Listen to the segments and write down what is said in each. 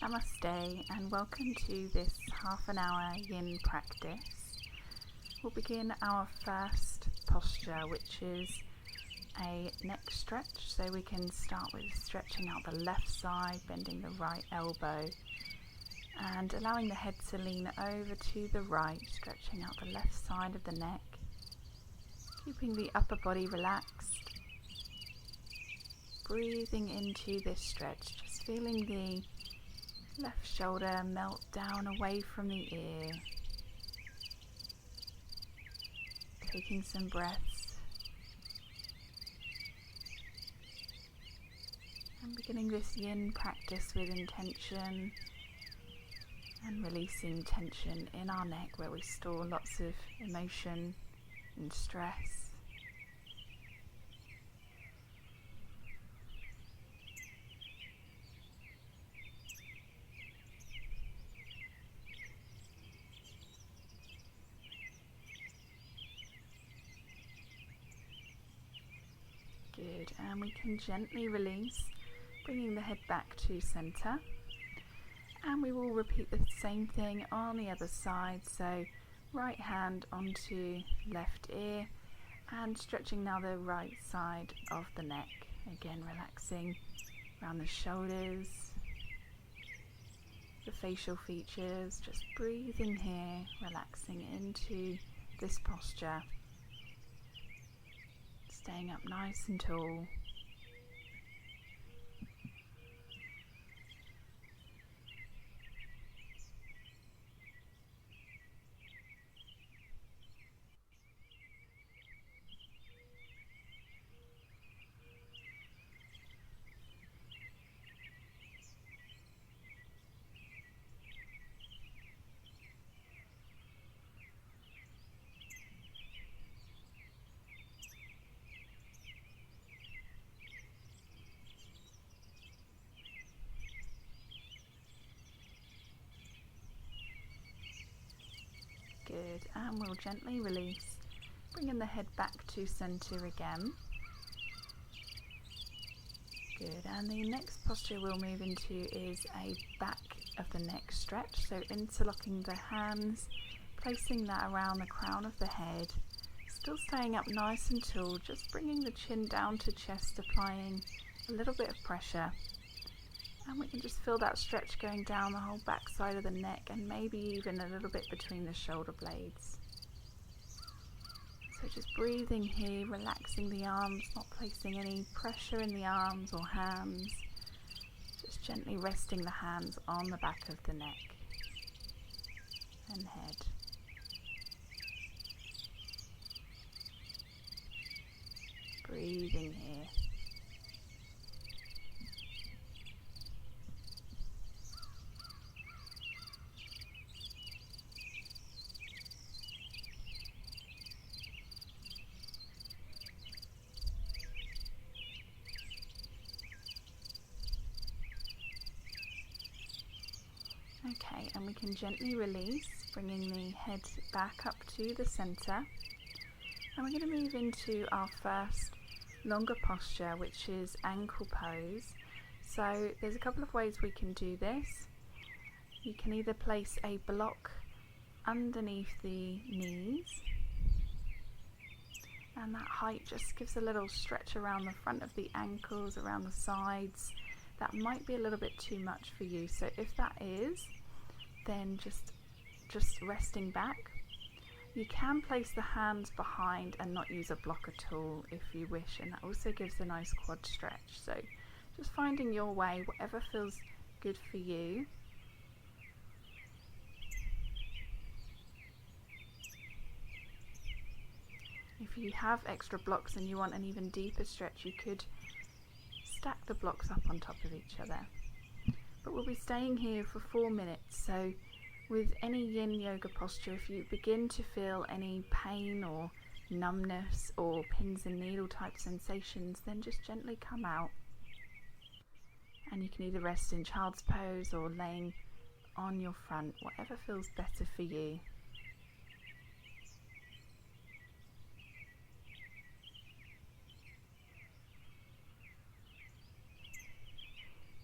Namaste and welcome to this half an hour yin practice. We'll begin our first posture, which is a neck stretch. So we can start with stretching out the left side, bending the right elbow and allowing the head to lean over to the right, stretching out the left side of the neck, keeping the upper body relaxed. Breathing into this stretch, just feeling the left shoulder melt down away from the ear. Taking some breaths. And beginning this yin practice with intention and releasing tension in our neck where we store lots of emotion and stress. Good, and we can gently release, bringing the head back to center. And we will repeat the same thing on the other side. So right hand onto left ear and stretching now the right side of the neck. Again, relaxing around the shoulders, the facial features, just breathing here, relaxing into this posture. Staying up nice and tall. Good, and we'll gently release, bringing the head back to center again. Good, and the next posture we'll move into is a back of the neck stretch. So interlocking the hands, placing that around the crown of the head, still staying up nice and tall, just bringing the chin down to chest, applying a little bit of pressure. And we can just feel that stretch going down the whole back side of the neck and maybe even a little bit between the shoulder blades. So just breathing here, relaxing the arms, not placing any pressure in the arms or hands. Just gently resting the hands on the back of the neck and head. Breathing here. Okay, and we can gently release, bringing the head back up to the center. And we're going to move into our first longer posture, which is ankle pose. So there's a couple of ways we can do this. You can either place a block underneath the knees, and that height just gives a little stretch around the front of the ankles, around the sides. That might be a little bit too much for you, so if that is, then just resting back. You can place the hands behind and not use a block at all if you wish, and that also gives a nice quad stretch. So just finding your way, whatever feels good for you. If you have extra blocks and you want an even deeper stretch, you could stack the blocks up on top of each other. But we'll be staying here for 4 minutes, so with any yin yoga posture, if you begin to feel any pain or numbness or pins and needle type sensations, then just gently come out. And you can either rest in child's pose or laying on your front, whatever feels better for you.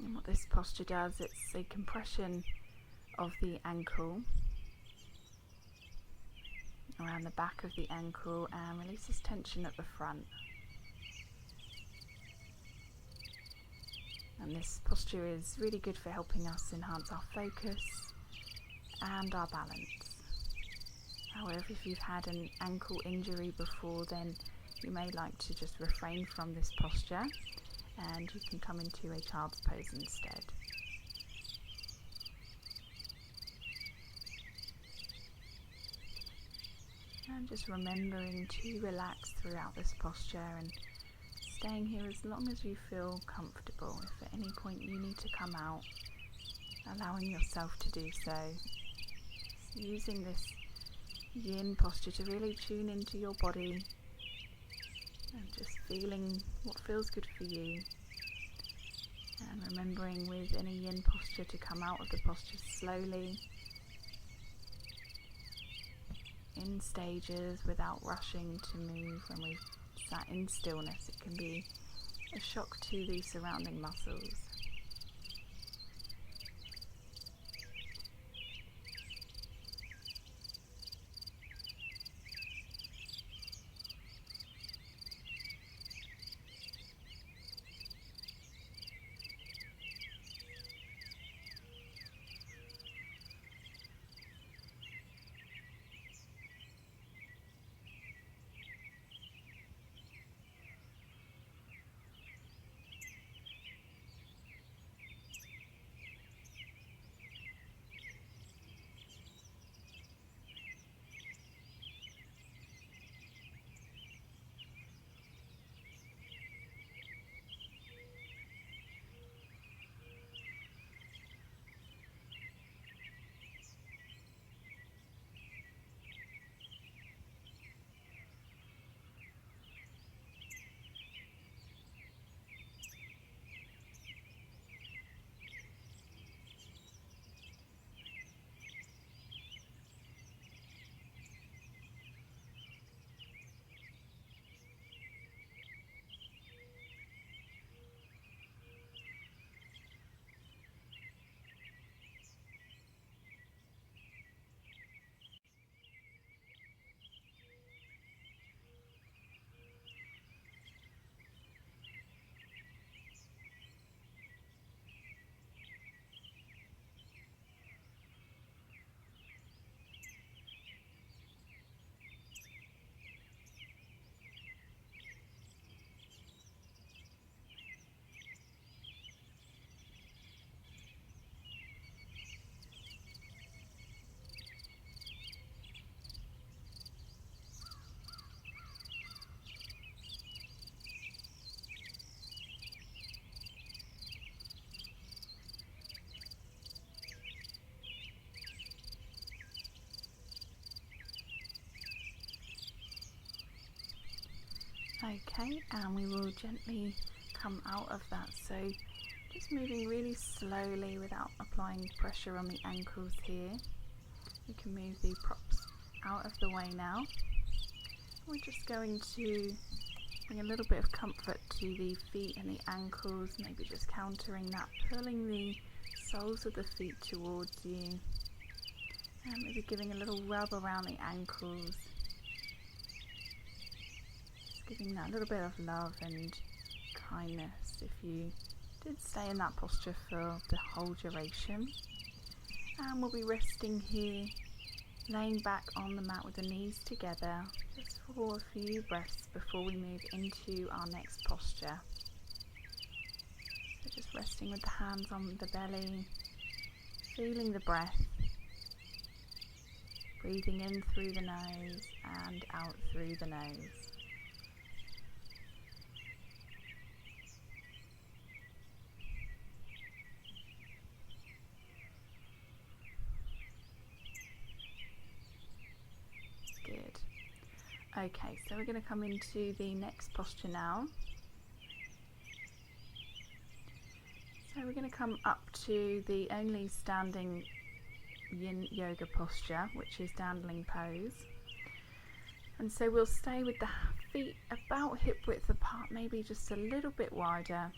And we'll what this posture does, it's a compression of the ankle around the back of the ankle and releases tension at the front. And this posture is really good for helping us enhance our focus and our balance. However, if you've had an ankle injury before, then you may like to just refrain from this posture and you can come into a child's pose instead. And just remembering to relax throughout this posture and staying here as long as you feel comfortable. If at any point you need to come out, allowing yourself to do so. Using this yin posture to really tune into your body and just feeling what feels good for you. And remembering with any yin posture to come out of the posture slowly, in stages, without rushing to move. When we've sat in stillness, it can be a shock to the surrounding muscles. Okay, and we will gently come out of that. So just moving really slowly without applying pressure on the ankles here. We can move the props out of the way now. We're just going to bring a little bit of comfort to the feet and the ankles, maybe just countering that, pulling the soles of the feet towards you, and maybe giving a little rub around the ankles. Giving that little bit of love and kindness if you did stay in that posture for the whole duration. And we'll be resting here, laying back on the mat with the knees together, just for a few breaths before we move into our next posture. So just resting with the hands on the belly, feeling the breath, breathing in through the nose and out through the nose. Good. Okay, so we're going to come into the next posture now. So we're going to come up to the only standing Yin Yoga posture, which is dandling pose. And so we'll stay with the feet about hip width apart, maybe just a little bit wider.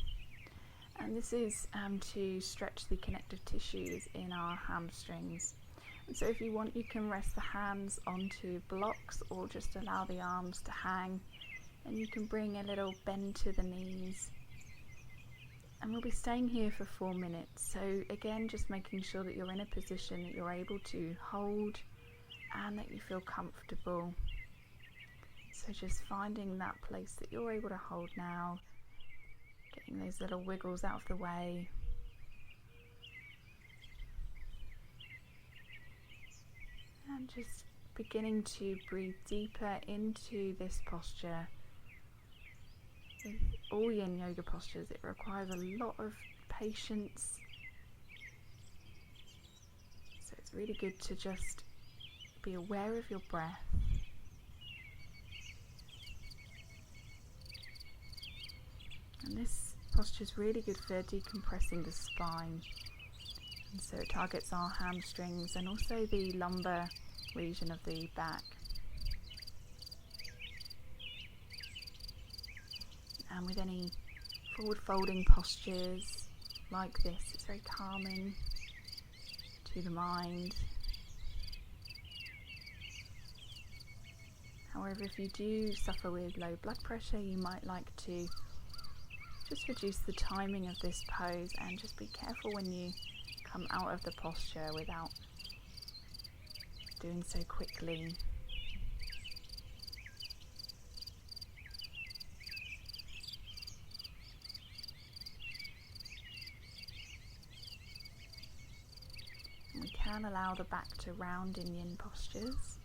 And this is to stretch the connective tissues in our hamstrings. And so if you want, you can rest the hands onto blocks or just allow the arms to hang, and you can bring a little bend to the knees. And we'll be staying here for 4 minutes. So again, just making sure that you're in a position that you're able to hold and that you feel comfortable. So just finding that place that you're able to hold now, getting those little wiggles out of the way. And just beginning to breathe deeper into this posture. With all Yin Yoga postures, it requires a lot of patience. So it's really good to just be aware of your breath. And this posture is really good for decompressing the spine. And so it targets our hamstrings and also the lumbar region of the back. And with any forward folding postures like this, it's very calming to the mind. However, if you do suffer with low blood pressure, you might like to just reduce the timing of this pose and just be careful when you come out of the posture without doing so quickly. And we can allow the back to round in yin postures.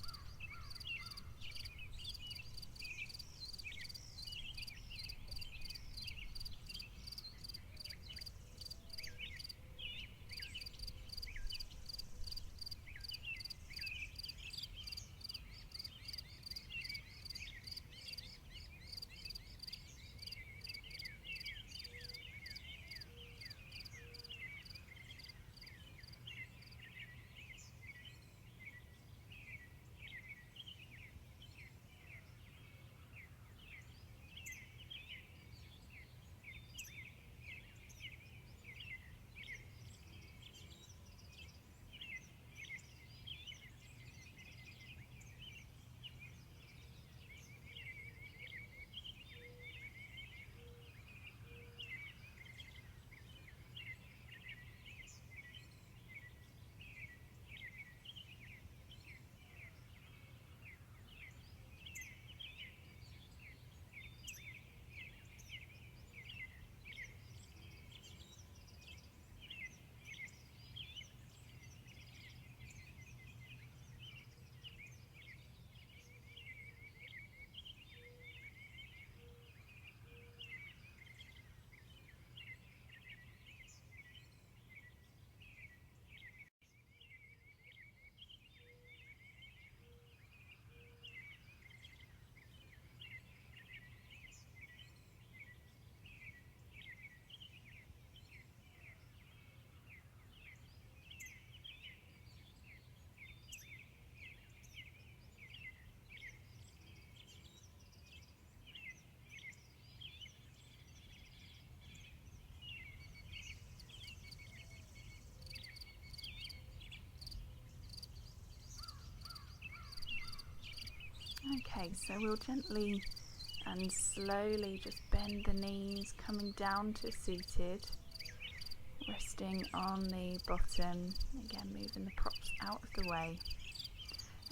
Okay, so we'll gently and slowly just bend the knees, coming down to seated, resting on the bottom, again moving the props out of the way,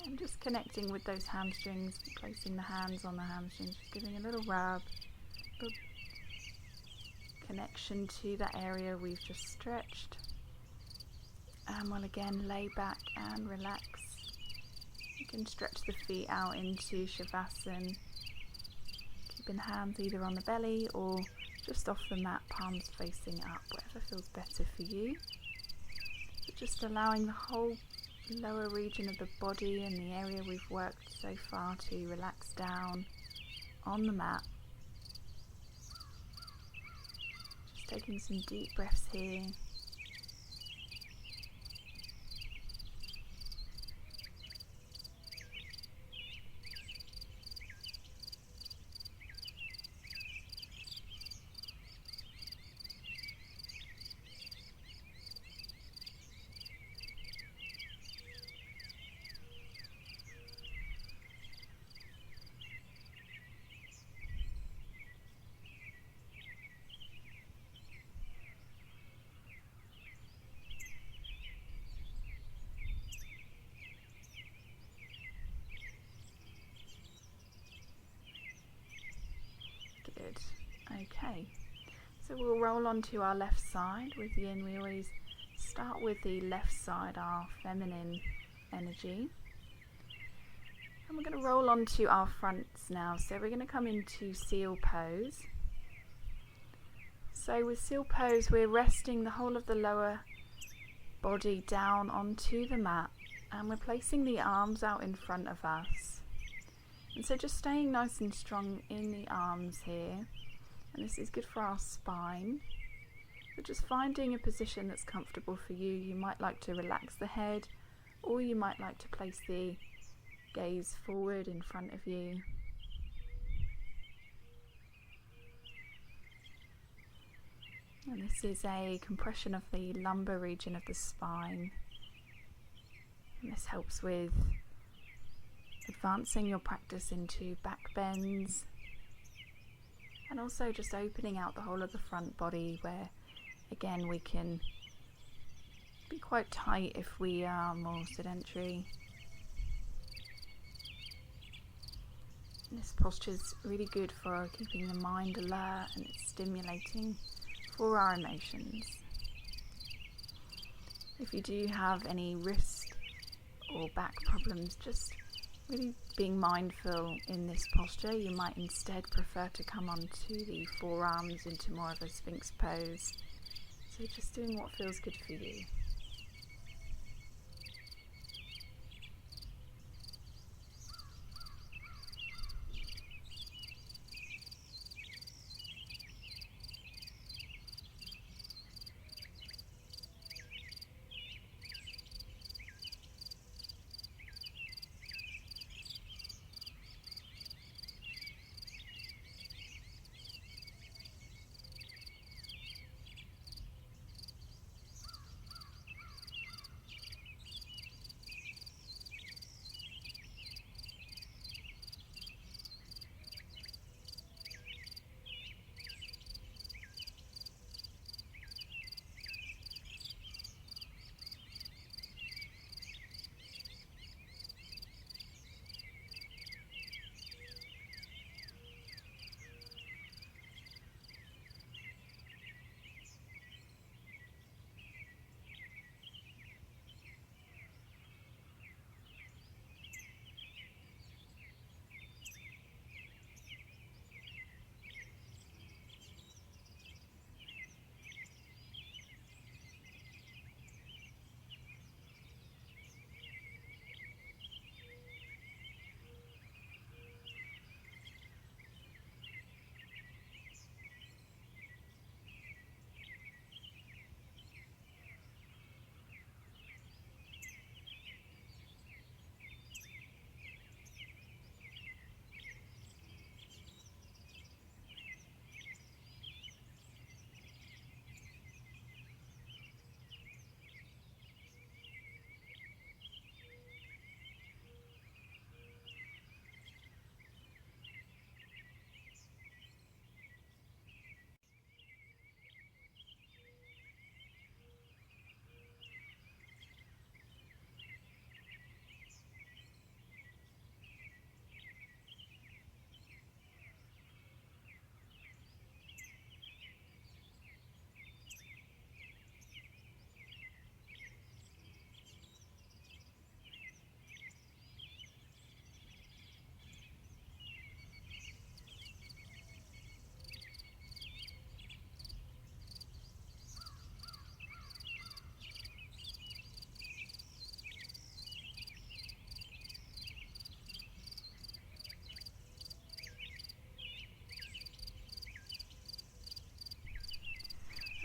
and just connecting with those hamstrings, placing the hands on the hamstrings, just giving a little rub, little connection to that area we've just stretched. And we'll again lay back and relax. You can stretch the feet out into Shavasana, keeping hands either on the belly or just off the mat, palms facing up, whatever feels better for you. But just allowing the whole lower region of the body and the area we've worked so far to relax down on the mat. Just taking some deep breaths here. Good. Okay. So we'll roll onto our left side. With Yin, we always start with the left side, our feminine energy. And we're going to roll onto our fronts now. So we're going to come into seal pose. So with seal pose, we're resting the whole of the lower body down onto the mat, and we're placing the arms out in front of us. And so just staying nice and strong in the arms here. And this is good for our spine. So just finding a position that's comfortable for you. You might like to relax the head, or you might like to place the gaze forward in front of you. And this is a compression of the lumbar region of the spine. And this helps with advancing your practice into back bends, and also just opening out the whole of the front body, where again we can be quite tight if we are more sedentary. This posture is really good for keeping the mind alert, and it's stimulating for our emotions. If you do have any wrist or back problems, just really being mindful in this posture. You might instead prefer to come onto the forearms into more of a Sphinx pose. So just doing what feels good for you.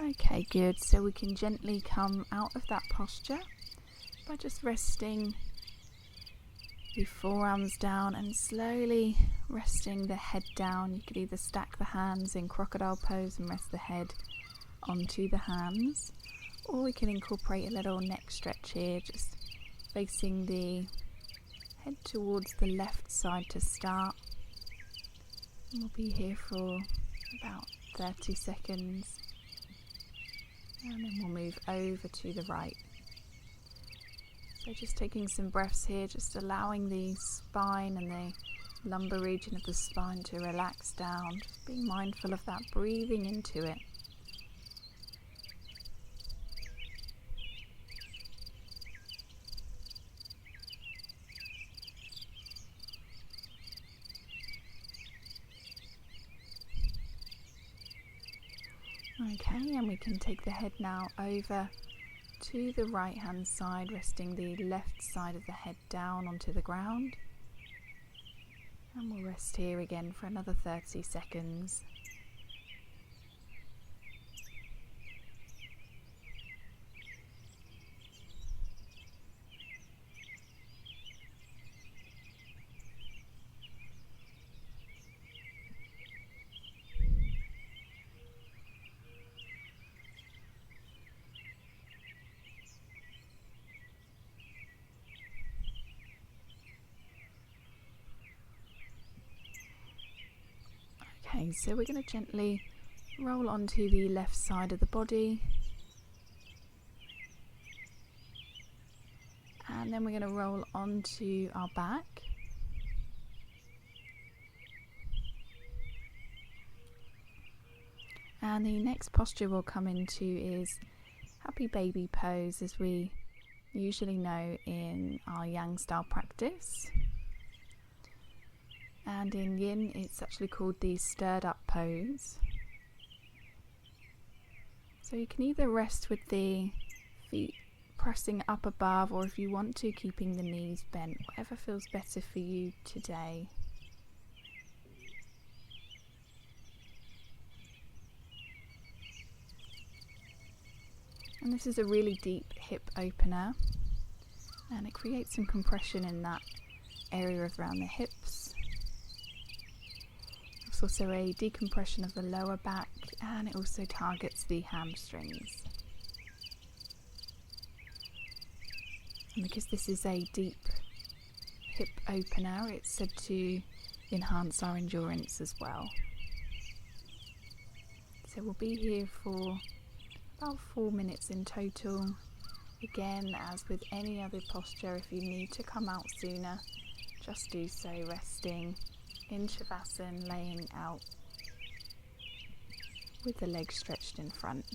Okay, good. So we can gently come out of that posture by just resting the forearms down and slowly resting the head down. You could either stack the hands in crocodile pose and rest the head onto the hands, or we can incorporate a little neck stretch here, just facing the head towards the left side to start. And we'll be here for about 30 seconds. And then we'll move over to the right. So just taking some breaths here, just allowing the spine and the lumbar region of the spine to relax down. Just being mindful of that, breathing into it. Okay, and we can take the head now over to the right hand side, resting the left side of the head down onto the ground. And we'll rest here again for another 30 seconds. Okay, so we're going to gently roll onto the left side of the body. And then we're going to roll onto our back. And the next posture we'll come into is happy baby pose, as we usually know in our Yang style practice. And in Yin, it's actually called the stirred up pose. So you can either rest with the feet pressing up above, or if you want to, keeping the knees bent, whatever feels better for you today. And this is a really deep hip opener, and it creates some compression in that area around the hips. It's also a decompression of the lower back, and it also targets the hamstrings. And because this is a deep hip opener, it's said to enhance our endurance as well. So we'll be here for about 4 minutes in total. Again, as with any other posture, if you need to come out sooner, just do so, resting in Shavasana, laying out with the legs stretched in front.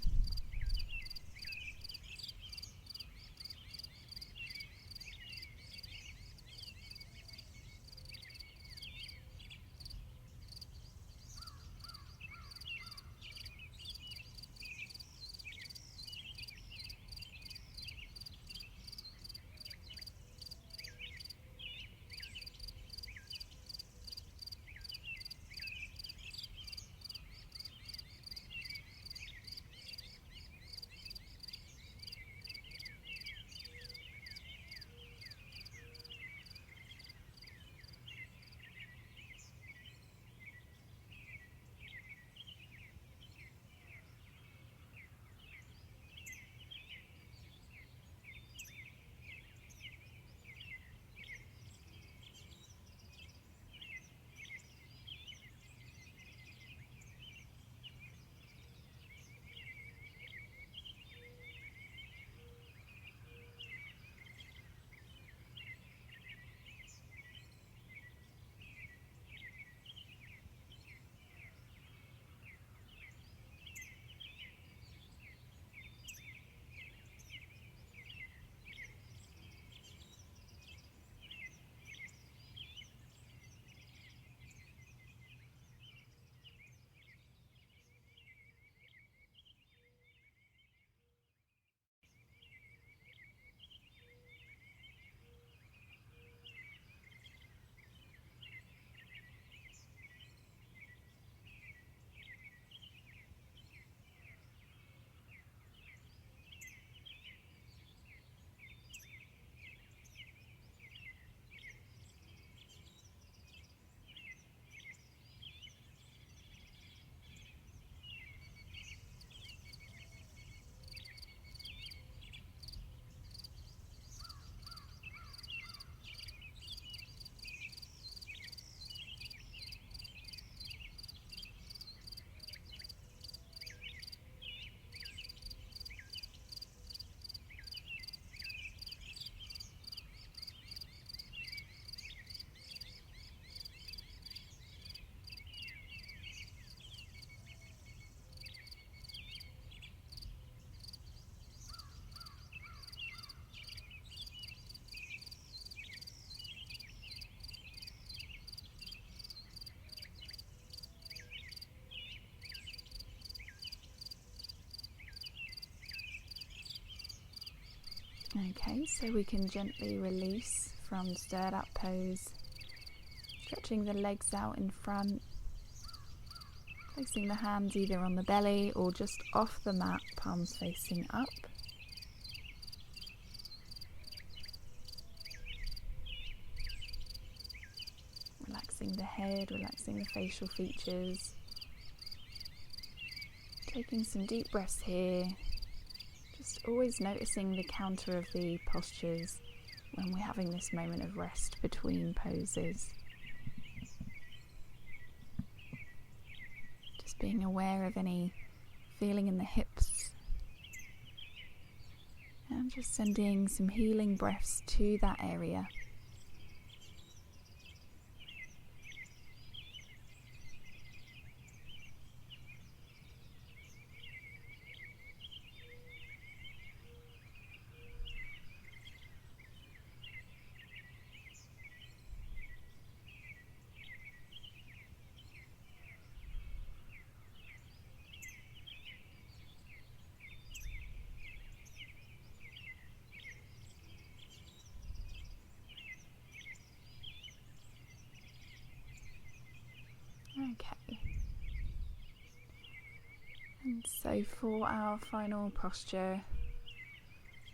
Okay, so we can gently release from stirred up pose, stretching the legs out in front, placing the hands either on the belly or just off the mat, palms facing up. Relaxing the head, relaxing the facial features. Taking some deep breaths here. Just always noticing the counter of the postures when we're having this moment of rest between poses. Just being aware of any feeling in the hips. And just sending some healing breaths to that area. Okay. And so for our final posture,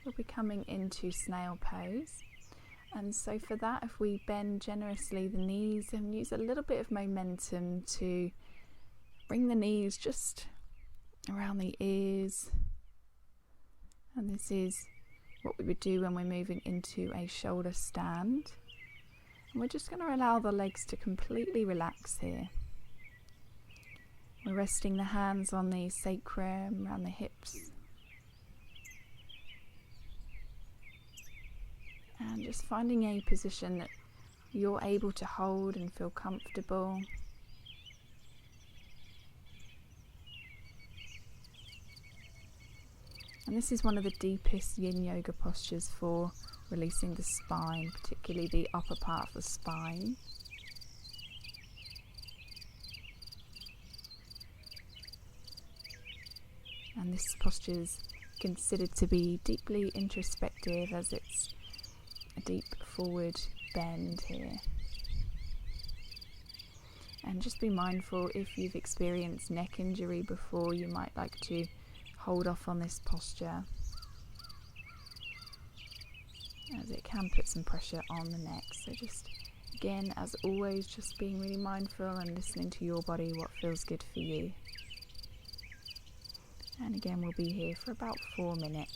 we'll be coming into snail pose. And so for that, if we bend generously the knees and use a little bit of momentum to bring the knees just around the ears. And this is what we would do when we're moving into a shoulder stand. And we're just going to allow the legs to completely relax here. We're resting the hands on the sacrum, around the hips. And just finding a position that you're able to hold and feel comfortable. And this is one of the deepest Yin Yoga postures for releasing the spine, particularly the upper part of the spine. And this posture is considered to be deeply introspective as it's a deep forward bend here. And just be mindful, if you've experienced neck injury before, you might like to hold off on this posture, as it can put some pressure on the neck. So just, again, as always, just being really mindful and listening to your body, what feels good for you. And again, we'll be here for about 4 minutes.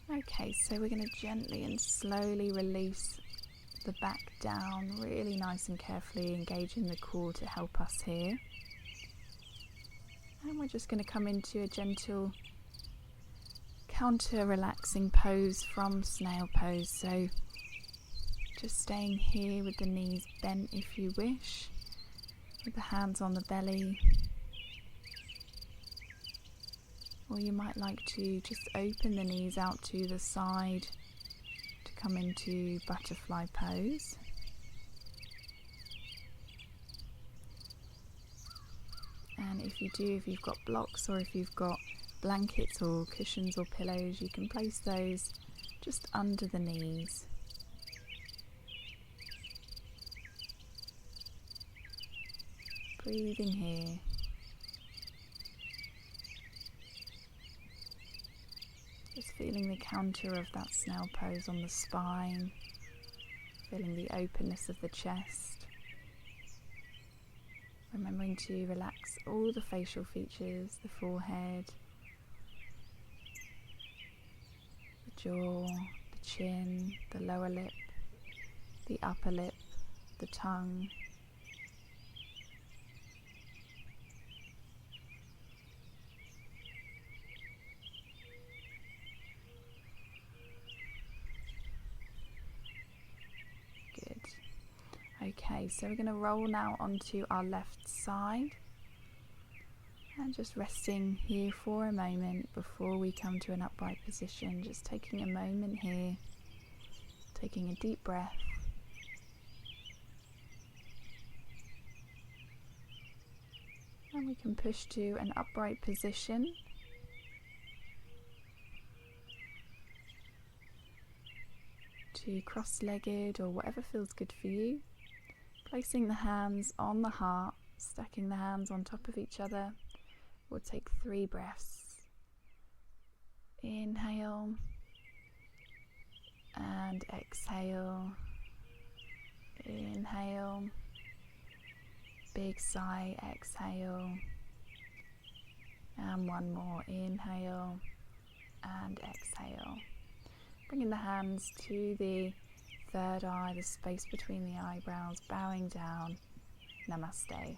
Okay, so we're going to gently and slowly release the back down, really nice and carefully engaging the core to help us here. And we're just going to come into a gentle counter-relaxing pose from snail pose. So just staying here with the knees bent if you wish, with the hands on the belly. Or you might like to just open the knees out to the side to come into butterfly pose. And if you've got blocks or if you've got blankets or cushions or pillows, you can place those just under the knees. Breathing here. Just feeling the counter of that snail pose on the spine, feeling the openness of the chest. Remembering to relax all the facial features, the forehead, the jaw, the chin, the lower lip, the upper lip, the tongue. Good. Okay, so we're going to roll now onto our left side and just resting here for a moment before we come to an upright position. Just taking a moment here, taking a deep breath. And we can push to an upright position. To cross-legged or whatever feels good for you. Placing the hands on the heart, stacking the hands on top of each other. We'll take 3 breaths. Inhale and exhale. Inhale. Big sigh, exhale. And one more. Inhale and exhale. Bringing the hands to the third eye, the space between the eyebrows, bowing down. Namaste.